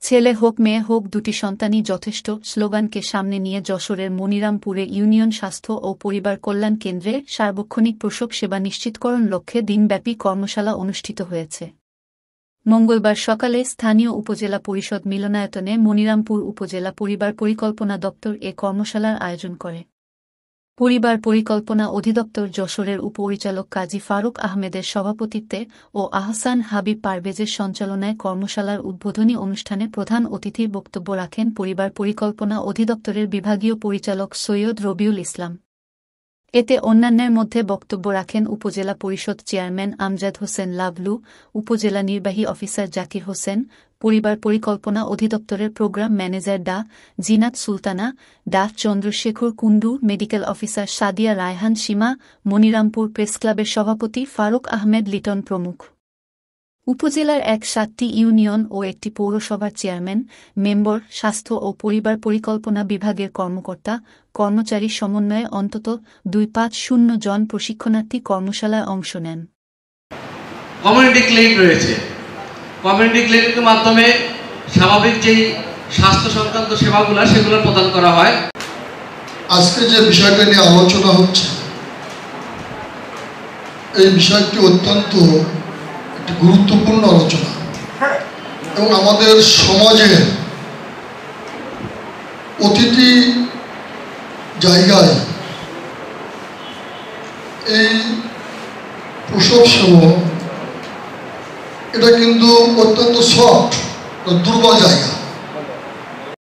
ছেলে হোক মেয়ে হোক দুটি সন্তানই যথেষ্ট স্লোগানকে সামনে নিয়ে যশোরের মনিরামপুরে ইউনিয়ন স্বাস্থ্য ও পরিবার কল্যাণ কেন্দ্রে সার্বক্ষণিক প্রসব সেবা নিশ্চিতকরণ লক্ষ্যে দিনব্যাপী কর্মশালা অনুষ্ঠিত হয়েছে। মঙ্গলবার সকালে স্থানীয় উপজেলা পরিষদ মিলনায়তনে মনিরামপুর উপজেলা পরিবার পরিকল্পনা দপ্তর এ কর্মশালার আয়োজন করে। পরিবার পরিকল্পনা অধিদপ্তর যশোরের উপপরিচালক কাজী ফারুক আহমেদের সভাপতিত্বে ও আহসান হাবিব পারভেজের সঞ্চালনায় কর্মশালার উদ্বোধনী অনুষ্ঠানে প্রধান অতিথির বক্তব্য রাখেন পরিবার পরিকল্পনা অধিদপ্তরের বিভাগীয় পরিচালক সৈয়দ রবিউল ইসলাম। এতে অন্যান্যের মধ্যে বক্তব্য রাখেন উপজেলা পরিষদ চেয়ারম্যান আমজাদ হোসেন লাভলু, উপজেলা নির্বাহী অফিসার জাকির হোসেন, পরিবার পরিকল্পনা অধিদপ্তরের প্রোগ্রাম ম্যানেজার ডা জিনাত সুলতানা, ডা চন্দ্রশেখর কুণ্ডু, মেডিকেল অফিসার সাদিয়া রায়হান সীমা, মনিরামপুর প্রেসক্লাবের সভাপতি ফারুক আহমেদ লিটন প্রমুখ। উপজেলার ৭টি ইউনিয়ন ও একটি পৌরসভার চেয়ারম্যান, মেম্বার, স্বাস্থ্য ও পরিবার পরিকল্পনা বিভাগের কর্মকর্তা, কর্মচারী সমন্বয়ে অন্তত ২৫০ জন প্রশিক্ষণার্থী কর্মশালায় অংশ নেন। কমিউনিটি ক্লিনিক রয়েছে। কমিউনিটি ক্লিনিকের মাধ্যমে স্বাভাবিক যেই স্বাস্থ্য সংক্রান্ত সেবাগুলো সেগুলো প্রদান করা হয়। আজকে যে বিষয়টা নিয়ে আলোচনা হচ্ছে এই বিষয়টি অত্যন্ত গুরুত্বপূর্ণ আলোচনা এবং আমাদের সমাজের প্রতিটি জায়গায় এই প্রসব সেবা এটা কিন্তু অত্যন্ত সফট, দুর্বল জায়গা।